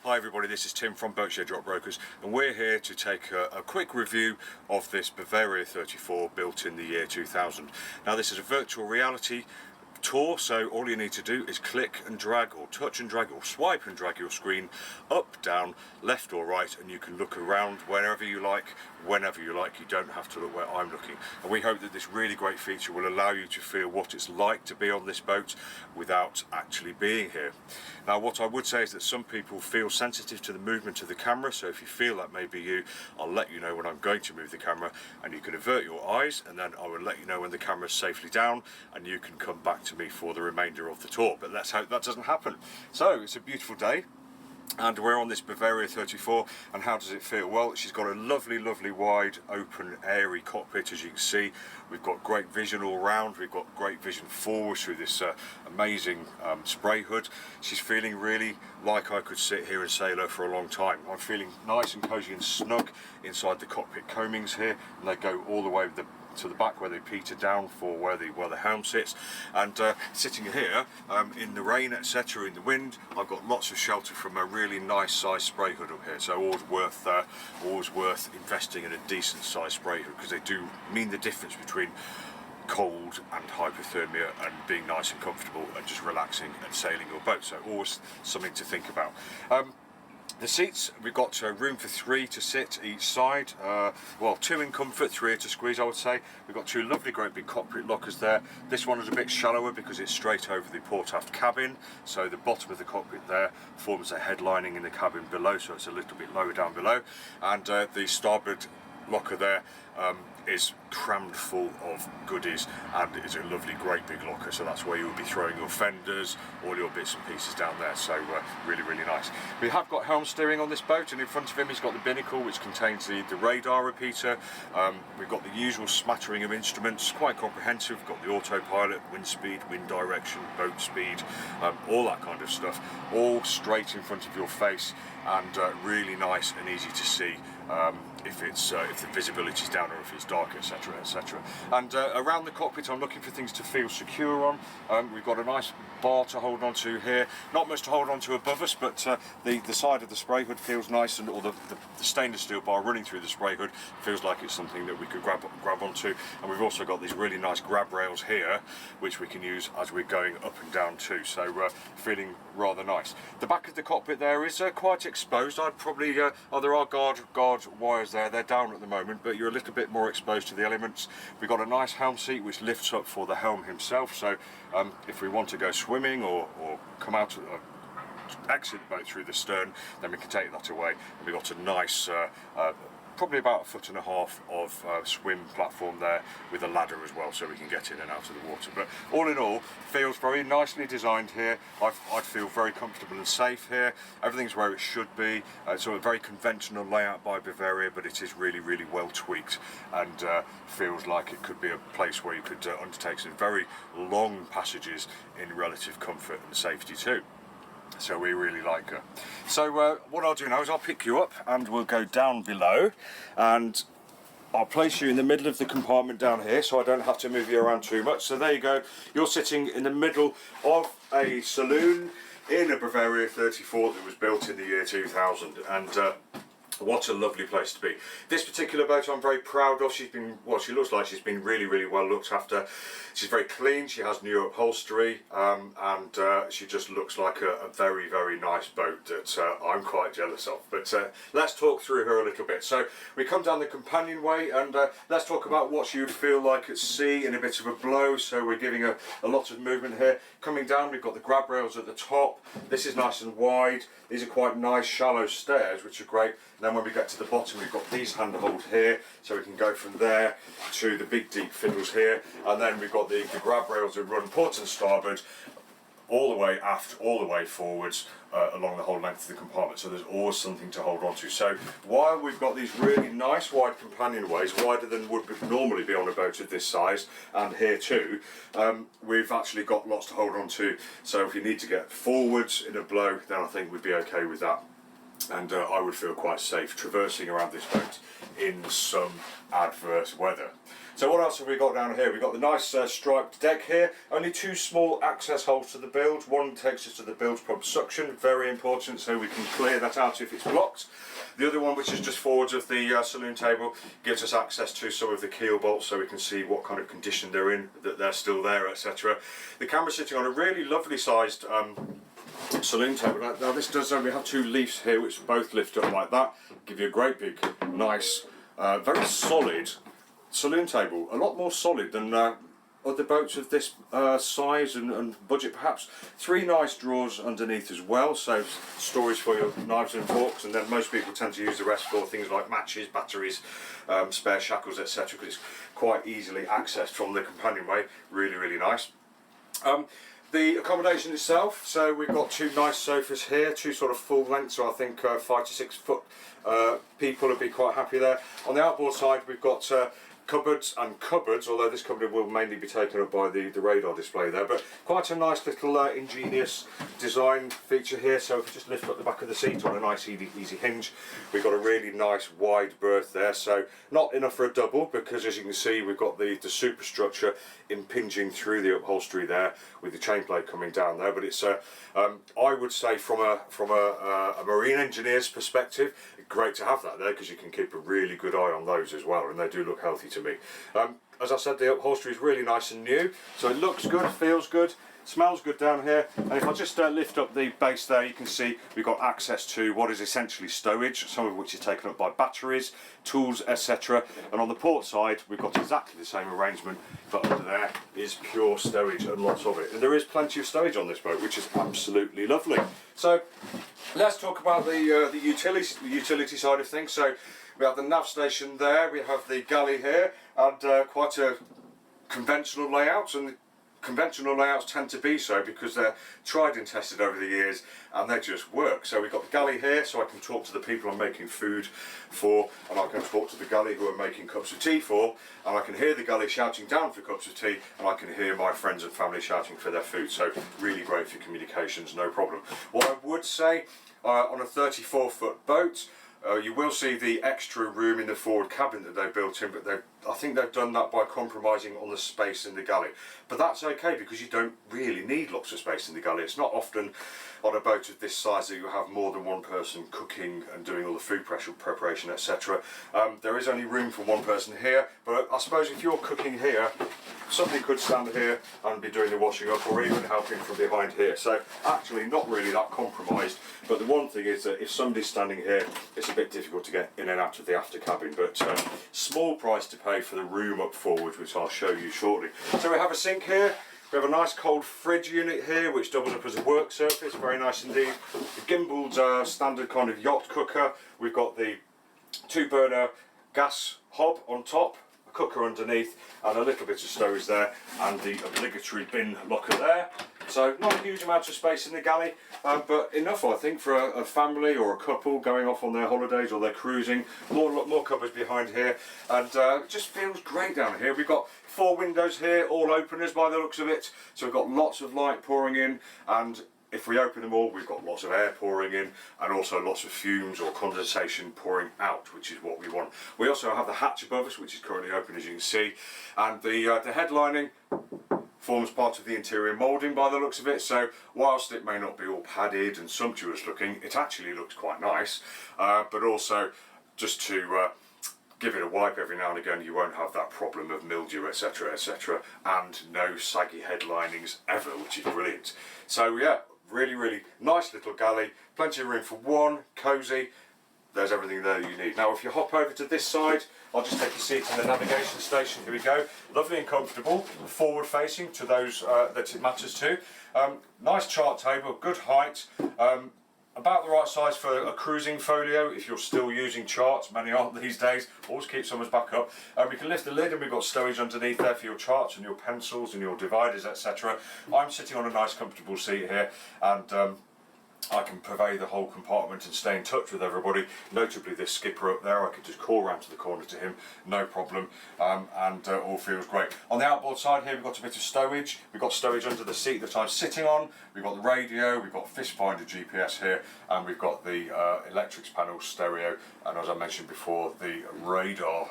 Hi everybody, this is Tim from Boatshed Yacht Brokers, and we're here to take a quick review of this Bavaria 34 built in the year 2000. Now this is a virtual reality tour, so all you need to do is click and drag, or touch and drag, or swipe and drag your screen up, down, left or right, and you can look around wherever you like, whenever you like. You don't have to look where I'm looking. And we hope that this really great feature will allow you to feel what it's like to be on this boat without actually being here. Now what I would say is that some people feel sensitive to the movement of the camera, so if you feel that may be you, I'll let you know when I'm going to move the camera, and you can avert your eyes, and then I will let you know when the camera is safely down, and you can come back to me for the remainder of the tour. But let's hope that doesn't happen. So it's a beautiful day, and we're on this Bavaria 34, and how does it feel? Well, she's got a lovely wide open airy cockpit, as you can see. We've got great vision all round, we've got great vision forward through this amazing spray hood. She's feeling really like I could sit here and sail her for a long time. I'm feeling nice and cozy and snug inside the cockpit coamings here, and they go all the way to the back where they peter down for where the helm sits. And sitting here in the rain, etc., in the wind, I've got lots of shelter from a really nice size spray hood up here. So always worth investing in a decent size spray hood, because they do mean the difference between cold and hypothermia and being nice and comfortable and just relaxing and sailing your boat. So always something to think about. The seats, we've got room for 3 to sit each side, well, 2 in comfort, 3 to squeeze, I would say. We've got 2 lovely great big cockpit lockers there. This one is a bit shallower because it's straight over the port aft cabin, so the bottom of the cockpit there forms a headlining in the cabin below, so it's a little bit lower down below. And the starboard locker there is crammed full of goodies, and it's a lovely great big locker, so that's where you'll be throwing your fenders, all your bits and pieces down there. So really nice. We have got helm steering on this boat, and in front of him he's got the binnacle, which contains the radar repeater. We've got the usual smattering of instruments, quite comprehensive. We've got the autopilot, wind speed, wind direction, boat speed, all that kind of stuff, all straight in front of your face, and really nice and easy to see if the visibility is down or if it's dark, etc, etc. And around the cockpit I'm looking for things to feel secure on. We've got a nice bar to hold on to here, not much to hold on to above us, but the side of the spray hood feels nice, and or the stainless steel bar running through the spray hood feels like it's something that we could grab onto. And we've also got these really nice grab rails here, which we can use as we're going up and down too, so feeling rather nice. The back of the cockpit there is quite exposed. I'd probably there are guard wires there. They're down at the moment, but you're a little bit more exposed to the elements. We've got a nice helm seat which lifts up for the helm himself, so if we want to go swimming or come out of exit the boat through the stern, then we can take that away. And we've got a nice probably about 1.5 foot of swim platform there with a ladder as well, so we can get in and out of the water. But all in all, feels very nicely designed here. I feel very comfortable and safe here. Everything's where it should be. It's a very conventional layout by Bavaria, but it is really well tweaked, and feels like it could be a place where you could undertake some very long passages in relative comfort and safety too. So we really like her. So what I'll do now is I'll pick you up, and we'll go down below, and I'll place you in the middle of the compartment down here, so I don't have to move you around too much. So there you go, you're sitting in the middle of a saloon in a Bavaria 34 that was built in the year 2000, and what a lovely place to be. This particular boat I'm very proud of. She looks like she's been really well looked after. She's very clean, she has new upholstery, and she just looks like a very nice boat that I'm quite jealous of. But let's talk through her a little bit. So we come down the companionway, and let's talk about what she would feel like at sea in a bit of a blow. So we're giving a lot of movement here. Coming down, we've got the grab rails at the top. This is nice and wide. These are quite nice shallow stairs, which are great. And then when we get to the bottom, we've got these handholds here, so we can go from there to the big deep fiddles here. And then we've got the grab rails that run port and starboard, all the way aft, all the way forwards, along the whole length of the compartment, so there's always something to hold on to. So while we've got these really nice wide companionways, wider than would normally be on a boat of this size, and here too, we've actually got lots to hold on to. So if you need to get forwards in a blow, then I think we'd be okay with that. and I would feel quite safe traversing around this boat in some adverse weather. So what else have we got down here? We've got the nice striped deck here. Only 2 small access holes to the bilge. One takes us to the bilge pump suction, very important, so we can clear that out if it's blocked. The other one, which is just forwards of the saloon table, gives us access to some of the keel bolts so we can see what kind of condition they're in, that they're still there, etc. The camera's sitting on a really lovely sized saloon table. Now this does only have 2 leaves here which both lift up like that, give you a great big, nice, very solid saloon table. A lot more solid than other boats of this size and budget perhaps. 3 nice drawers underneath as well, so storage for your knives and forks, and then most people tend to use the rest for things like matches, batteries, spare shackles, etc., because it's quite easily accessed from the companionway. Really nice. The accommodation itself, so we've got 2 nice sofas here, 2 sort of full length, so I think 5 to 6 foot people would be quite happy there. On the outboard side we've got cupboards and cupboards, although this cupboard will mainly be taken up by the radar display there, but quite a nice little ingenious design feature here. So if we just lift up the back of the seat on a nice easy hinge, we've got a really nice wide berth there, so not enough for a double, because as you can see we've got the superstructure impinging through the upholstery there with the chain plate coming down there. But it's I would say from a marine engineer's perspective, great to have that there, because you can keep a really good eye on those as well, and they do look healthy to me. As I said, the upholstery is really nice and new, so it looks good, feels good, smells good down here. And if I just lift up the base there, you can see we've got access to what is essentially stowage, some of which is taken up by batteries, tools, etc. And on the port side we've got exactly the same arrangement, but under there is pure stowage and lots of it, and there is plenty of stowage on this boat, which is absolutely lovely. So let's talk about the utility side of things. So we have the nav station there, we have the galley here, and quite a conventional layout, and conventional layouts tend to be so because they're tried and tested over the years and they just work. So we've got the galley here, so I can talk to the people I'm making food for, and I can talk to the galley who I'm making cups of tea for, and I can hear the galley shouting down for cups of tea, and I can hear my friends and family shouting for their food. So really great for communications, no problem. What I would say, on a 34-foot boat, you will see the extra room in the forward cabin that they built in, but I think they've done that by compromising on the space in the galley. But that's okay, because you don't really need lots of space in the galley. It's not often on a boat of this size that you have more than one person cooking and doing all the food preparation, etc. There is only room for one person here, but I suppose if you're cooking here, somebody could stand here and be doing the washing up, or even helping from behind here. So actually not really that compromised, but the one thing is that if somebody's standing here, it's a bit difficult to get in and out of the after cabin, but small price to pay for the room up forward, which I'll show you shortly. So we have a sink here, we have a nice cold fridge unit here which doubles up as a work surface, very nice indeed. The gimbaled standard kind of yacht cooker, we've got the 2-burner gas hob on top, a cooker underneath, and a little bit of storage there, and the obligatory bin locker there. So not a huge amount of space in the galley, but enough I think for a family or a couple going off on their holidays or they're cruising. More cupboards behind here, and it just feels great down here. We've got 4 windows here, all openers by the looks of it, so we've got lots of light pouring in, and if we open them all, we've got lots of air pouring in, and also lots of fumes or condensation pouring out, which is what we want. We also have the hatch above us, which is currently open, as you can see, and the headlining forms part of the interior moulding by the looks of it, so whilst it may not be all padded and sumptuous looking, it actually looks quite nice, but also just to give it a wipe every now and again, you won't have that problem of mildew, etc, etc, and no saggy headlinings ever, which is brilliant. So yeah, really nice little galley, plenty of room for one, cosy. There's everything there you need. Now if you hop over to this side, I'll just take a seat in the navigation station. Here we go, lovely and comfortable, forward facing to those that it matters to. Nice chart table, good height, about the right size for a cruising folio if you're still using charts. Many aren't these days, always keep someone's back up. We can lift the lid, and we've got stowage underneath there for your charts and your pencils and your dividers, etc. I'm sitting on a nice comfortable seat here, and I can purvey the whole compartment and stay in touch with everybody, notably this skipper up there. I could just call round to the corner to him, no problem, and all feels great. On the outboard side here we've got a bit of stowage. We've got stowage under the seat that I'm sitting on, we've got the radio, we've got fish finder GPS here, and we've got the electrics panel stereo, and as I mentioned before, the radar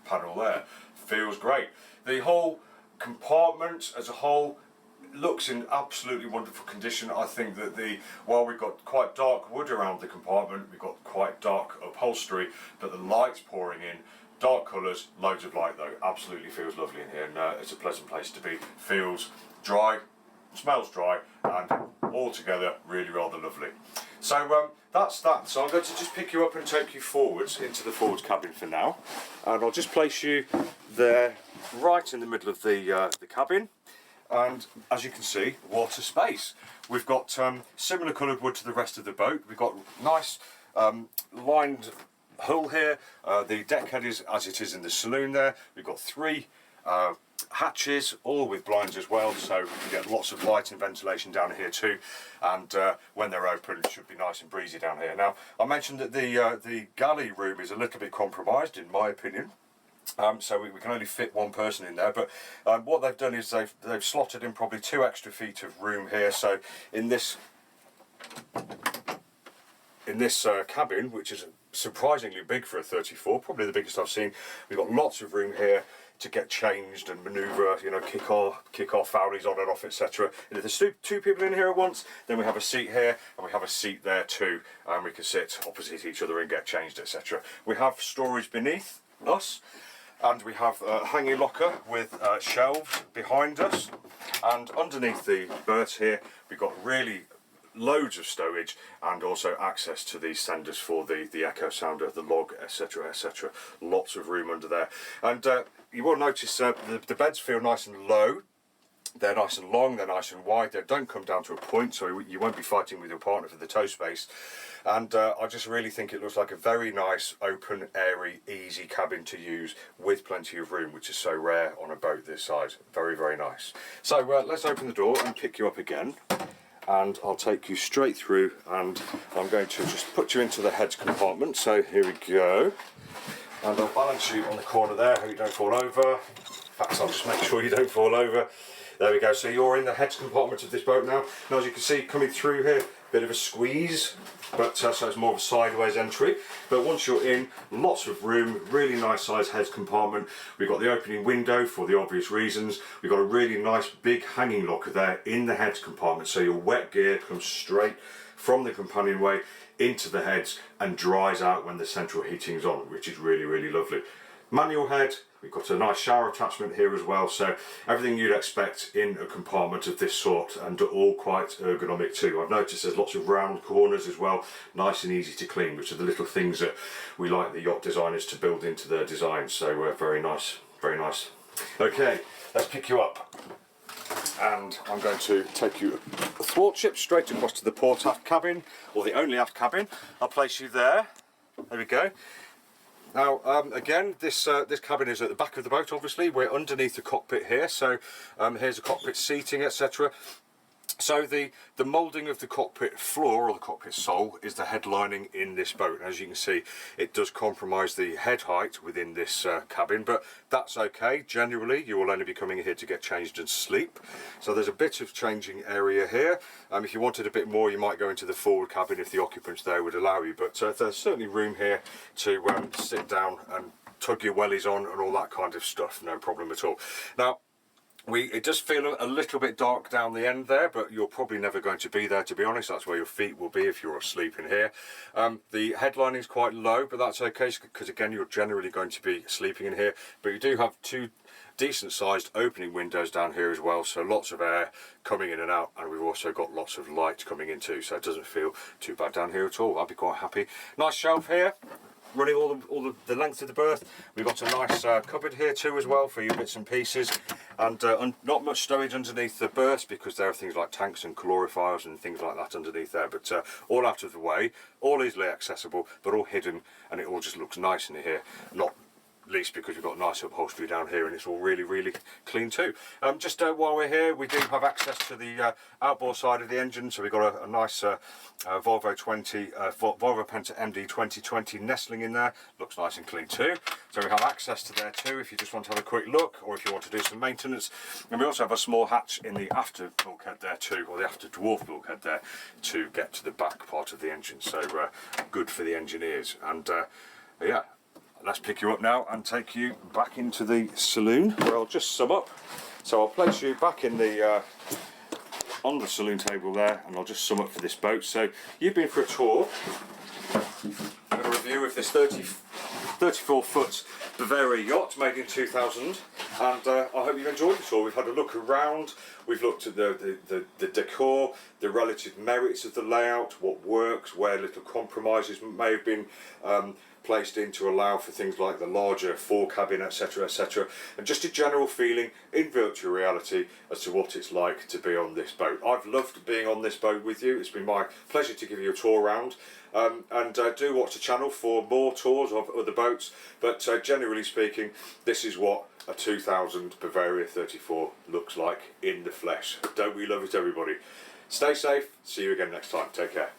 panel there. Feels great. The whole compartment as a whole looks in absolutely wonderful condition. I think that while we've got quite dark wood around the compartment, we've got quite dark upholstery, but the light's pouring in, dark colours, loads of light though, absolutely feels lovely in here, and it's a pleasant place to be. Feels dry, smells dry, and altogether really rather lovely. So that's that. So I'm going to just pick you up and take you forwards into the forwards cabin for now, and I'll just place you there right in the middle of the cabin. And as you can see, what a space. We've got similar coloured wood to the rest of the boat. We've got nice lined hull here. The deck head is as it is in the saloon there. We've got 3 hatches, all with blinds as well, so we can get lots of light and ventilation down here too, and when they're open it should be nice and breezy down here. Now I mentioned that the galley room is a little bit compromised in my opinion. So we can only fit 1 person in there, but what they've done is they've slotted in probably 2 extra feet of room here. So in this cabin, which is surprisingly big for a 34, probably the biggest I've seen, we've got lots of room here to get changed and manoeuvre, you know, kick our foulies on and off, etc. And if there's 2 people in here at once, then we have a seat here and we have a seat there too, and we can sit opposite each other and get changed, etc. We have storage beneath us, and we have a hanging locker with shelves behind us, and underneath the berths here we've got really loads of stowage and also access to these senders for the echo sounder, the log, etc, etc. Lots of room under there, and you will notice the beds feel nice and low. They're nice and long, they're nice and wide, they don't come down to a point, so you won't be fighting with your partner for the toe space. And I just really think it looks like a very nice, open, airy, easy cabin to use with plenty of room, which is so rare on a boat this size. Very, very nice. So let's open the door and pick you up again, and I'll take you straight through, and I'm going to just put you into the heads compartment. So here we go, and I'll balance you on the corner there, hope you don't fall over. In fact, I'll just make sure you don't fall over. There we go, so you're in the heads compartment of this boat now. Now as you can see, coming through here, bit of a squeeze, but so it's more of a sideways entry. But once you're in, lots of room, really nice size heads compartment. We've got the opening window for the obvious reasons. We've got a really nice big hanging locker there in the heads compartment, so your wet gear comes straight from the companionway into the heads and dries out when the central heating's on, which is really, really lovely. Manual head, we've got a nice shower attachment here as well, so everything you'd expect in a compartment of this sort, and all quite ergonomic too. I've noticed there's lots of round corners as well, nice and easy to clean, which are the little things that we like the yacht designers to build into their designs, so very nice, very nice. Okay, let's pick you up, and I'm going to take you athwartship straight across to the port aft cabin, or the only aft cabin. I'll place you there, there we go. Now again, this cabin is at the back of the boat. Obviously we're underneath the cockpit here, so here's the cockpit seating, etc. So the moulding of the cockpit floor, or the cockpit sole, is the headlining in this boat. As you can see, it does compromise the head height within this cabin, but that's okay. Generally you will only be coming here to get changed and sleep, so there's a bit of changing area here. If you wanted a bit more, you might go into the forward cabin if the occupants there would allow you, but there's certainly room here to sit down and tug your wellies on and all that kind of stuff, no problem at all. Now it does feel a little bit dark down the end there, but you're probably never going to be there, to be honest. That's where your feet will be if you're asleep in here. The headlining is quite low, but that's okay, because again, you're generally going to be sleeping in here. But you do have 2 decent sized opening windows down here as well, so lots of air coming in and out, and we've also got lots of light coming in too, so it doesn't feel too bad down here at all. I'll be quite happy. Nice shelf here, running all the length of the berth. We've got a nice cupboard here too as well for your bits and pieces, and not much stowage underneath the berth because there are things like tanks and calorifiers and things like that underneath there, but all out of the way, all easily accessible, but all hidden, and it all just looks nice in here, not least because we've got nice upholstery down here and it's all really clean too. Just while we're here, we do have access to the outboard side of the engine, so we've got a nice Volvo Penta MD 2020 nestling in there. Looks nice and clean too, so we have access to there too if you just want to have a quick look, or if you want to do some maintenance. And we also have a small hatch in the after bulkhead there too, or the after dwarf bulkhead there, to get to the back part of the engine, so good for the engineers. And yeah, let's pick you up now and take you back into the saloon, where I'll just sum up. So I'll place you back in the on the saloon table there, and I'll just sum up for this boat. So you've been for a tour, a review of this 34 foot Bavaria yacht made in 2000, and I hope you've enjoyed the tour. We've had a look around, we've looked at the decor, the relative merits of the layout, what works, where little compromises may have been placed in to allow for things like the larger fore cabin, etc, and just a general feeling in virtual reality as to what it's like to be on this boat. I've loved being on this boat with you. It's been my pleasure to give you a tour around, and do watch the channel for more tours of other boats, but generally speaking, this is what a 2000 Bavaria 34 looks like in the flesh. Don't we love it, everybody? Stay safe, see you again next time, take care.